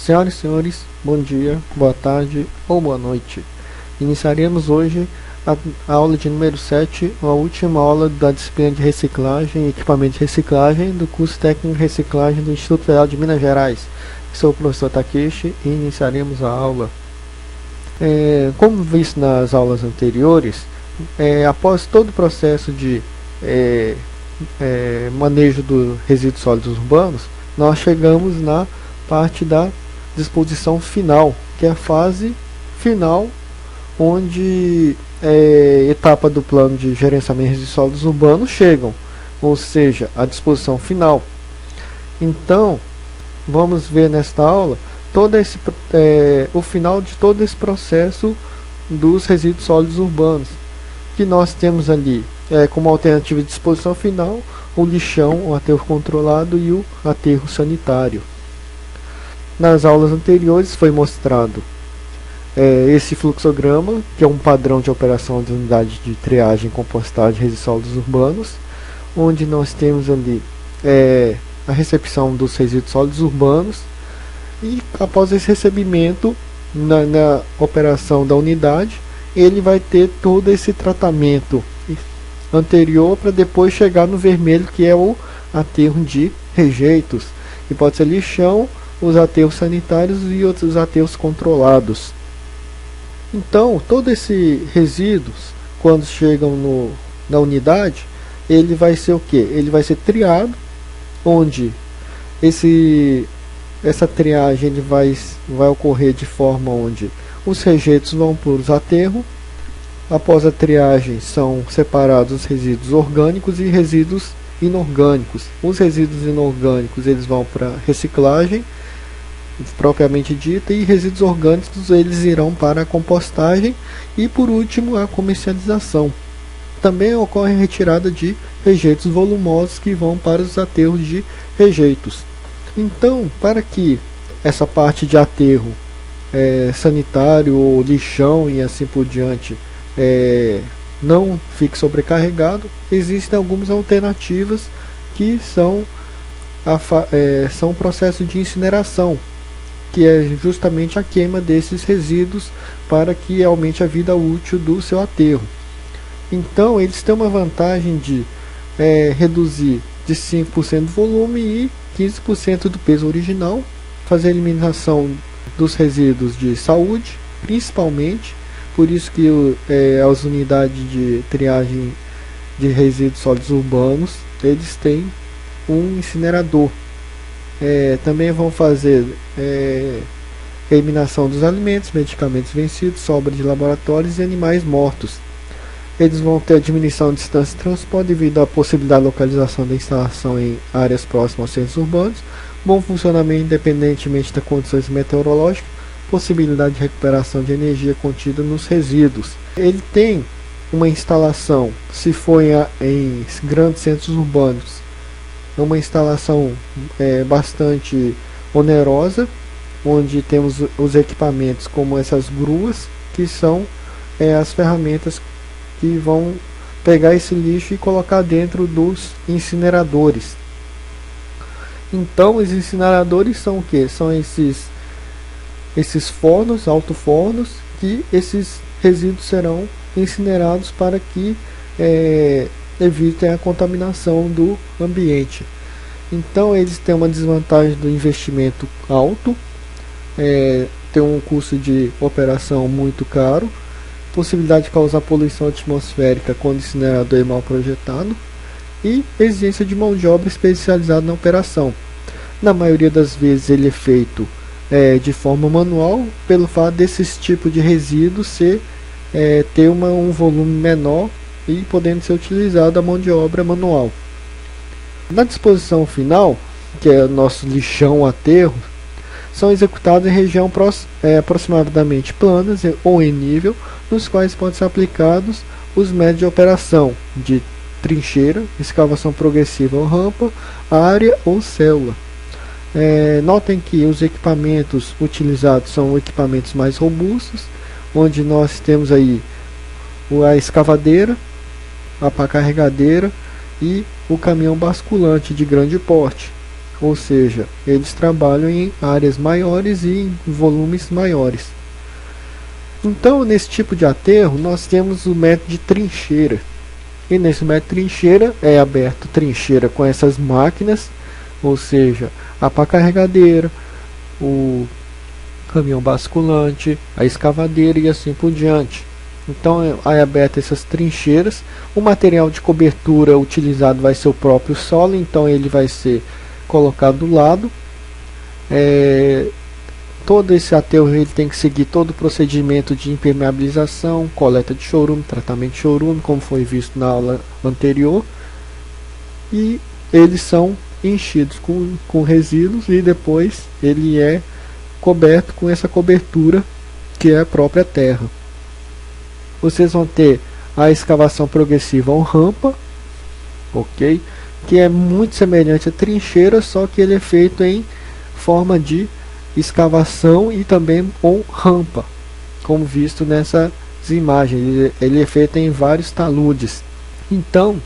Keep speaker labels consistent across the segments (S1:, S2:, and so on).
S1: Senhoras e senhores, bom dia, boa tarde ou boa noite. Iniciaremos hoje a aula de número 7, a última aula da disciplina de reciclagem e equipamento de reciclagem do curso técnico de reciclagem do Instituto Federal de Minas Gerais. Sou o professor Takeshi e iniciaremos a aula. Como visto nas aulas anteriores, após todo o processo de manejo dos resíduos sólidos urbanos, nós chegamos na parte da disposição final, que é a fase final, onde etapa do plano de gerenciamento de resíduos sólidos urbanos chegam, ou seja, a disposição final. Então, vamos ver nesta aula o final de todo esse processo dos resíduos sólidos urbanos, que nós temos ali como alternativa de disposição final o lixão, o aterro controlado e o aterro sanitário. Nas aulas anteriores foi mostrado esse fluxograma, que é um padrão de operação de unidade de triagem e compostagem de resíduos sólidos urbanos, onde nós temos ali a recepção dos resíduos sólidos urbanos, e após esse recebimento na operação da unidade, ele vai ter todo esse tratamento anterior para depois chegar no vermelho, que é o aterro de rejeitos, que pode ser lixão, os aterros sanitários e outros aterros controlados. Então, todos esses resíduos, quando chegam na unidade, ele vai ser o que? Ele vai ser triado, onde essa triagem ele vai ocorrer de forma onde os rejeitos vão para os aterros. Após a triagem são separados os resíduos orgânicos e resíduos inorgânicos. Os resíduos inorgânicos eles vão para reciclagem propriamente dita, e resíduos orgânicos eles irão para a compostagem e, por último, a comercialização. Também ocorre a retirada de rejeitos volumosos, que vão para os aterros de rejeitos. Então, para que essa parte de aterro sanitário ou lixão e assim por diante não fique sobrecarregado, existem algumas alternativas, que são o processo de incineração, que é justamente a queima desses resíduos para que aumente a vida útil do seu aterro. Então eles têm uma vantagem de reduzir de 5% do volume e 15% do peso original, fazer a eliminação dos resíduos de saúde, principalmente, por isso que as unidades de triagem de resíduos sólidos urbanos, eles têm um incinerador. Também vão fazer eliminação dos alimentos, medicamentos vencidos, sobra de laboratórios e animais mortos. Eles vão ter a diminuição de distância de transporte devido à possibilidade de localização da instalação em áreas próximas aos centros urbanos, bom funcionamento independentemente das condições meteorológicas, possibilidade de recuperação de energia contida nos resíduos. Ele tem uma instalação, se for em grandes centros urbanos, uma instalação bastante onerosa, onde temos os equipamentos como essas gruas, que são as ferramentas que vão pegar esse lixo e colocar dentro dos incineradores. Então, os incineradores são o que? São esses fornos, alto-fornos, que esses resíduos serão incinerados para que evitem a contaminação do ambiente. Então eles têm uma desvantagem do investimento alto, tem um custo de operação muito caro, possibilidade de causar poluição atmosférica quando o incinerador é mal projetado, e exigência de mão de obra especializada na operação. Na maioria das vezes ele é feito de forma manual, pelo fato desses tipos de resíduos ter um volume menor e podendo ser utilizada a mão de obra manual. Na disposição final, que é o nosso lixão aterro, são executados em região aproximadamente planas ou em nível, nos quais podem ser aplicados os métodos de operação de trincheira, escavação progressiva ou rampa, área ou célula. Notem que os equipamentos utilizados são equipamentos mais robustos, onde nós temos aí a escavadeira, a pá carregadeira e o caminhão basculante de grande porte. ou seja, eles trabalham em áreas maiores e em volumes maiores. Então, nesse tipo de aterro, nós temos o método de trincheira. E nesse método de trincheira é aberto trincheira com essas máquinas, ou seja, a pá carregadeira, o caminhão basculante, a escavadeira e assim por diante. Então é aberto essas trincheiras. O material de cobertura utilizado vai ser o próprio solo, então ele vai ser colocado do lado. Todo esse aterro ele tem que seguir todo o procedimento de impermeabilização, coleta de chorume, tratamento de chorume, como foi visto na aula anterior. E eles são enchidos com resíduos e depois ele é coberto com essa cobertura que é a própria terra. Vocês vão ter a escavação progressiva ou rampa, ok? Que é muito semelhante à trincheira, só que ele é feito em forma de escavação e também com rampa, como visto nessas imagens. Ele é feito em vários taludes. Então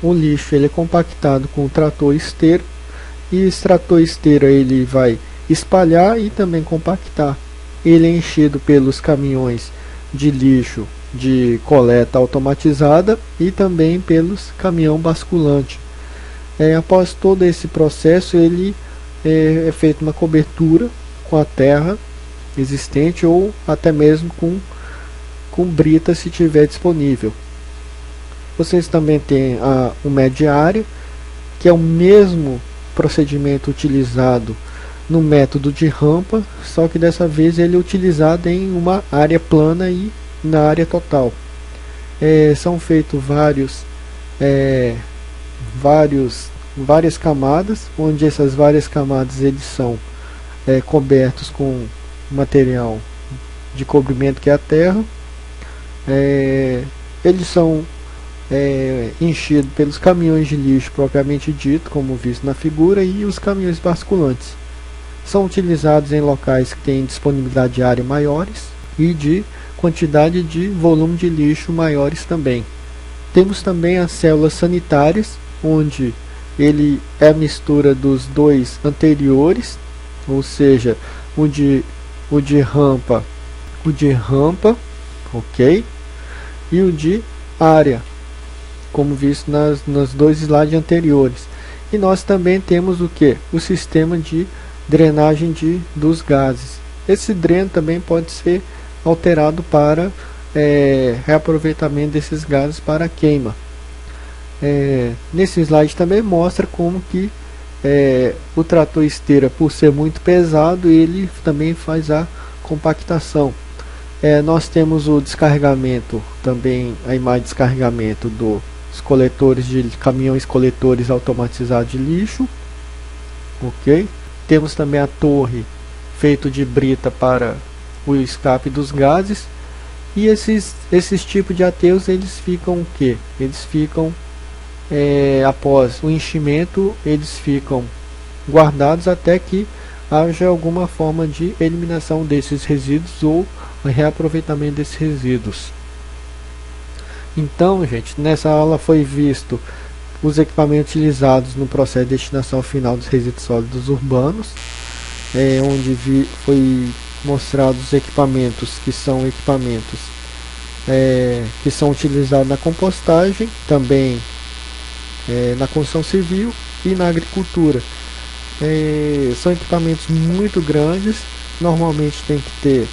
S1: o lixo ele é compactado com o trator esteiro, e esse trator esteiro ele vai espalhar e também compactar. Ele é enchido pelos caminhões de lixo de coleta automatizada e também pelos caminhão basculante. Após todo esse processo, ele é feita uma cobertura com a terra existente ou até mesmo com brita se tiver disponível. Vocês também têm o mediário, que é o mesmo procedimento utilizado no método de rampa, só que dessa vez ele é utilizado em uma área plana e na área total. São feitos várias camadas, onde essas várias camadas eles são cobertos com material de cobrimento que é a terra. Eles são enchidos pelos caminhões de lixo propriamente dito, como visto na figura, e os caminhões basculantes são utilizados em locais que têm disponibilidade de área maiores e de quantidade de volume de lixo maiores também. Temos também as células sanitárias, onde ele é a mistura dos dois anteriores, ou seja, o de rampa, ok, e o de área, como visto nos dois slides anteriores. E nós também temos o que? O sistema de drenagem dos gases. Esse dreno também pode ser alterado para reaproveitamento desses gases para queima. Nesse slide também mostra como que o trator esteira, por ser muito pesado, ele também faz a compactação. Nós temos o descarregamento, também a imagem de descarregamento dos coletores de caminhões coletores automatizados de lixo, ok? Temos também a torre feito de brita para o escape dos gases. E esses tipos de aterros eles ficam o que? Eles ficam após o enchimento, eles ficam guardados até que haja alguma forma de eliminação desses resíduos ou reaproveitamento desses resíduos. Então, gente, nessa aula foi visto os equipamentos utilizados no processo de destinação final dos resíduos sólidos urbanos, onde foi mostrados os equipamentos que são utilizados na compostagem, também na construção civil e na agricultura. São equipamentos muito grandes, normalmente tem que ter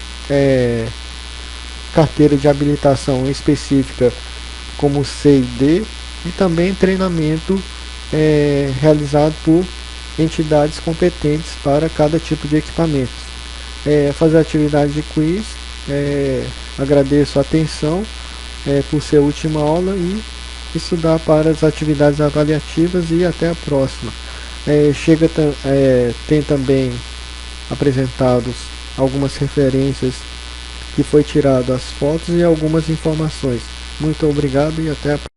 S1: carteira de habilitação específica como C e D, e também treinamento realizado por entidades competentes para cada tipo de equipamento. Fazer atividade de quiz. Agradeço a atenção por ser a última aula, e estudar para as atividades avaliativas, e até a próxima. Tem também apresentados algumas referências que foi tirado as fotos e algumas informações. Muito obrigado e até a próxima.